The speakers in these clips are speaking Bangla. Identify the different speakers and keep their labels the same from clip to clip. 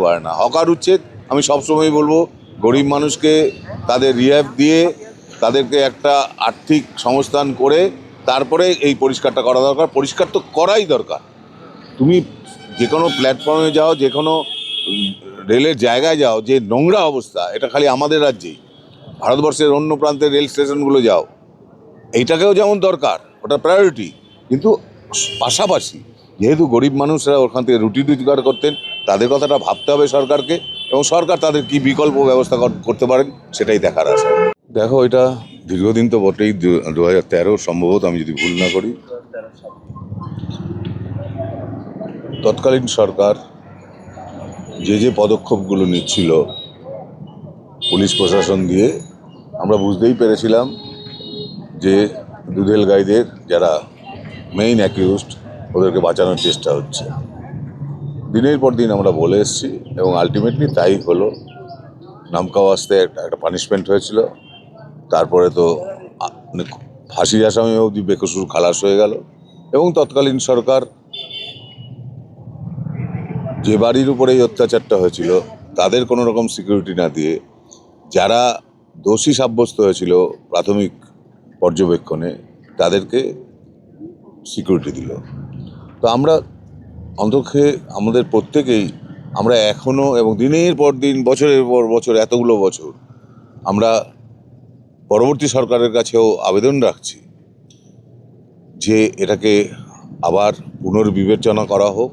Speaker 1: পারে না। হকার উচ্ছেদ আমি সবসময় বলবো, গরিব মানুষকে তাদের রিহ্যাব দিয়ে তাদেরকে একটা আর্থিক সংস্থান করে তারপরে এই পরিষ্কারটা করা দরকার। পরিষ্কার তো করাই দরকার। তুমি যে কোনো প্ল্যাটফর্মে যাও, যে কোনো রেলের জায়গায় যাও, যে নোংরা অবস্থা, এটা খালি আমাদের রাজ্যেই, ভারতবর্ষের অন্য প্রান্তের রেল স্টেশনগুলো যাও, এইটাকেও যেমন দরকার, ওটা প্রায়োরিটি, কিন্তু পাশাপাশি যেহেতু গরিব মানুষরা ওখান থেকে রুটি রোজগার করতেন, তাদের কথাটা ভাবতে হবে সরকারকে, এবং সরকার তাদের কি বিকল্প ব্যবস্থা করতে পারেন সেটাই দেখার আছে। দেখো, এটা দীর্ঘদিন তো বটেই, 2013 সম্ভবত, আমি যদি ভুল না করি, তৎকালীন সরকার যে পদক্ষেপগুলো নিচ্ছিল পুলিশ প্রশাসন দিয়ে, আমরা বুঝতেই পেরেছিলাম যে দুধেল গাইদের যারা মেইন অ্যাকিউজড, ওদেরকে বাঁচানোর চেষ্টা হচ্ছে। দিনের পর দিন আমরা বলে এসেছি এবং আলটিমেটলি তাই হলো। নামকাওয়াস্তে একটা পানিশমেন্ট হয়েছিল, তারপরে তো ফাঁসির আসামি অবধি বেকসুর খালাস হয়ে গেল। এবং তৎকালীন সরকার যে বাড়ির উপরে এই অত্যাচারটা হয়েছিল তাদের কোনো রকম সিকিউরিটি না দিয়ে যারা দোষী সাব্যস্ত হয়েছিল প্রাথমিক পর্যবেক্ষণে তাদেরকে সিকিউরিটি দিল। তো আমরা অন্তত আমাদের প্রত্যেকেই, আমরা এখনও এবং দিনের পর দিন, বছরের পর বছর, এতগুলো বছর আমরা পরবর্তী সরকারের কাছেও আবেদন রাখছি যে এটাকে আবার পুনর্বিবেচনা করা হোক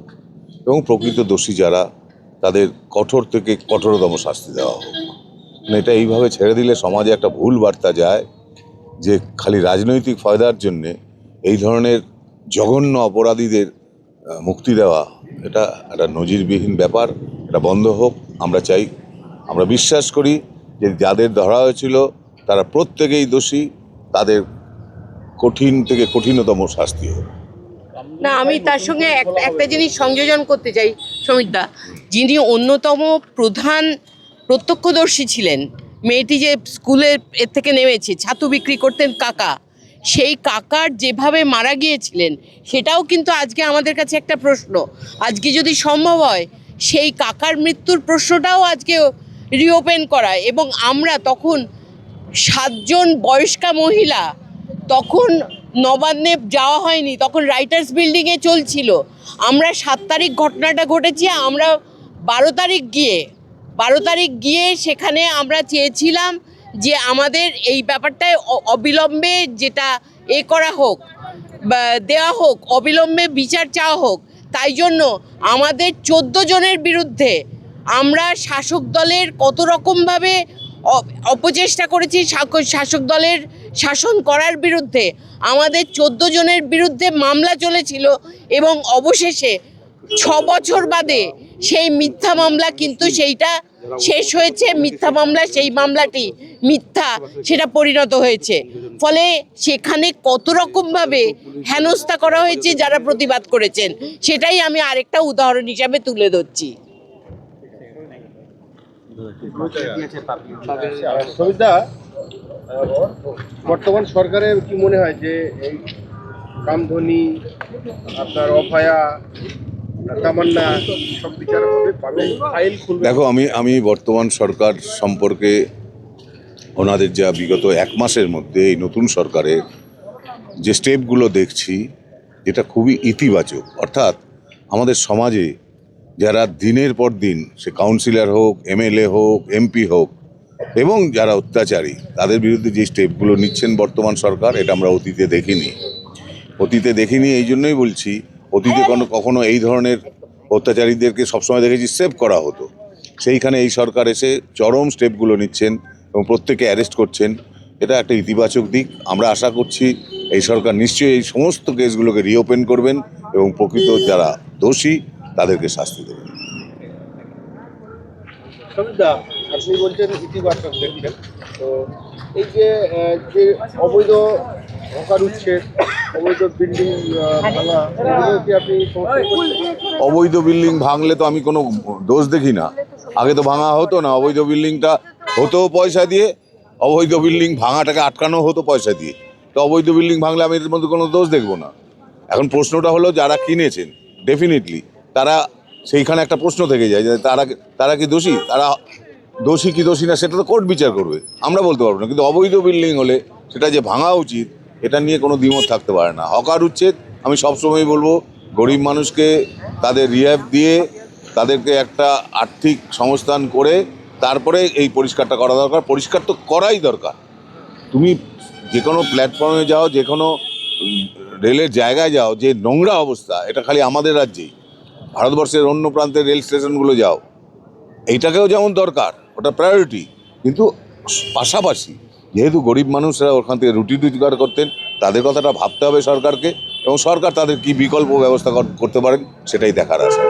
Speaker 1: এবং প্রকৃত দোষী যারা তাদের কঠোর থেকে কঠোরতম শাস্তি দেওয়া হোক। এটা এইভাবে ছেড়ে দিলে সমাজে একটা ভুল বার্তা যায় যে খালি রাজনৈতিক ফায়দার জন্যে এই ধরনের জঘন্য অপরাধীদের মুক্তি দেওয়া, এটা একটা নজিরবিহীন ব্যাপার। এটা বন্ধ হোক আমরা চাই। আমরা বিশ্বাস করি যে যাদের ধরা হয়েছিল তারা প্রত্যেকেই দোষী, তাদের কঠিন থেকে কঠিনতম শাস্তি হোক।
Speaker 2: না, আমি তার সঙ্গে একটা জিনিস সংযোজন করতে চাই সমিতদা, যিনি অন্যতম প্রধান প্রত্যক্ষদর্শী ছিলেন, মেয়েটি যে স্কুলের এর থেকে নেমেছে, ছাতু বিক্রি করতেন কাকা, সেই কাকার যেভাবে মারা গিয়েছিলেন সেটাও কিন্তু আজকে আমাদের কাছে একটা প্রশ্ন। আজকে যদি সম্ভব হয় সেই কাকার মৃত্যুর প্রশ্নটাও আজকে রিওপেন করা। এবং আমরা তখন 7 জন বয়স্কা মহিলা, তখন নবান্নে যাওয়া হয়নি, তখন রাইটার্স বিল্ডিংয়ে চলছিল। আমরা 7 তারিখ ঘটনাটা ঘটেছে, আমরা 12 তারিখ গিয়ে সেখানে আমরা চেয়েছিলাম যে আমাদের এই ব্যাপারটায় অবিলম্বে যেটা করা হোক, দেওয়া হোক, অবিলম্বে বিচার চাওয়া হোক। তাই জন্য আমাদের 14 জনের বিরুদ্ধে আমরা শাসক দলের কত রকমভাবে অপচেষ্টা করেছি, শাসক দলের শাসন করার বিরুদ্ধে আমাদের 14 জনের বিরুদ্ধে মামলা চলেছিল এবং অবশেষে 6 বছর বাদে সেই মিথ্যা মামলা কিন্তু সেইটা শেষ হয়েছে। মিথ্যা মামলা, সেই মামলাটি মিথ্যা সেটা পরিণত হয়েছে। ফলে সেখানে কত রকমভাবে হেনস্থা করা হয়েছে যারা প্রতিবাদ করেছেন, সেটাই আমি আরেকটা উদাহরণ হিসাবে তুলে ধরছি।
Speaker 3: সমিতা, বর্তমান সরকারের কি মনে হয় যে এই কামধনি, আপনার অভয়া, তামান্না সব বিচার পাবে, ফাইল খুলবে?
Speaker 1: দেখো, আমি বর্তমান সরকার সম্পর্কে ওনাদের যা বিগত 1 মাসের মধ্যে এই নতুন সরকারের যে স্টেপগুলো দেখছি, এটা খুবই ইতিবাচক। অর্থাৎ আমাদের সমাজে যারা দিনের পর দিন, সে কাউন্সিলর হোক, এমএলএ হোক, এমপি হোক, এবং যারা অত্যাচারী, তাদের বিরুদ্ধে যে স্টেপগুলো নিচ্ছেন বর্তমান সরকার, এটা আমরা অতীতে দেখিনি। এই জন্যই বলছি, অতীতে কখনো এই ধরনের অত্যাচারীদেরকে সবসময় দেখেছি সেভ করা হতো। সেইখানে এই সরকার এসে চরম স্টেপগুলো নিচ্ছেন এবং প্রত্যেকে অ্যারেস্ট করছেন। এটা একটা ইতিবাচক দিক। আমরা আশা করছি এই সরকার নিশ্চয়ই এই সমস্ত কেসগুলোকে রিওপেন করবেন এবং প্রকৃত যারা দোষী তাদেরকে শাস্তি দেবেন।
Speaker 3: আপনি বলছেন ইতিবাচক দেখবেন, তো এই যে অবৈধ হকার উচ্ছেদ, অবৈধ বিল্ডিং ভাঙা, কি আপনি?
Speaker 1: অবৈধ বিল্ডিং ভাঙলে তো আমি কোনো দোষ দেখি না। আগে তো ভাঙা হতো না, অবৈধ বিল্ডিংটা হতো পয়সা দিয়ে, অবৈধ বিল্ডিং ভাঙাটাকে আটকানো হতো পয়সা দিয়ে। তো অবৈধ বিল্ডিং ভাঙলে আমি এর মধ্যে কোনো দোষ দেখবো না। এখন প্রশ্নটা হলো যারা কিনেছেন, ডেফিনেটলি তারা সেইখানে একটা প্রশ্ন থেকে যায় যে তারা কি দোষী, তারা দোষী কি দোষী না সেটা তো কোর্ট বিচার করবে, আমরা বলতে পারবো না। কিন্তু অবৈধ বিল্ডিং হলে সেটা যে ভাঙা উচিত এটা নিয়ে কোনো দ্বিমত থাকতে পারে না। হকার উচ্ছেদ আমি সবসময় বলবো, গরিব মানুষকে তাদের রিহ্যাব দিয়ে তাদেরকে একটা আর্থিক সংস্থান করে তারপরে এই পরিষ্কারটা করা দরকার। পরিষ্কার তো করাই দরকার। তুমি যে কোনো প্ল্যাটফর্মে যাও, যে কোনো রেলের জায়গায় যাও, যে নোংরা অবস্থা, এটা খালি আমাদের রাজ্যেই, ভারতবর্ষের অন্য প্রান্তের রেল স্টেশনগুলো যাও, এইটাকেও যেমন দরকার, ওটা প্রায়োরিটি। কিন্তু পাশাপাশি যেহেতু গরিব মানুষরা ওখান থেকে রুটি রোজগার করতেন, তাদের কথাটা ভাবতে হবে সরকারকে, এবং সরকার তাদের কি বিকল্প ব্যবস্থা করতে পারেন সেটাই দেখার আছে।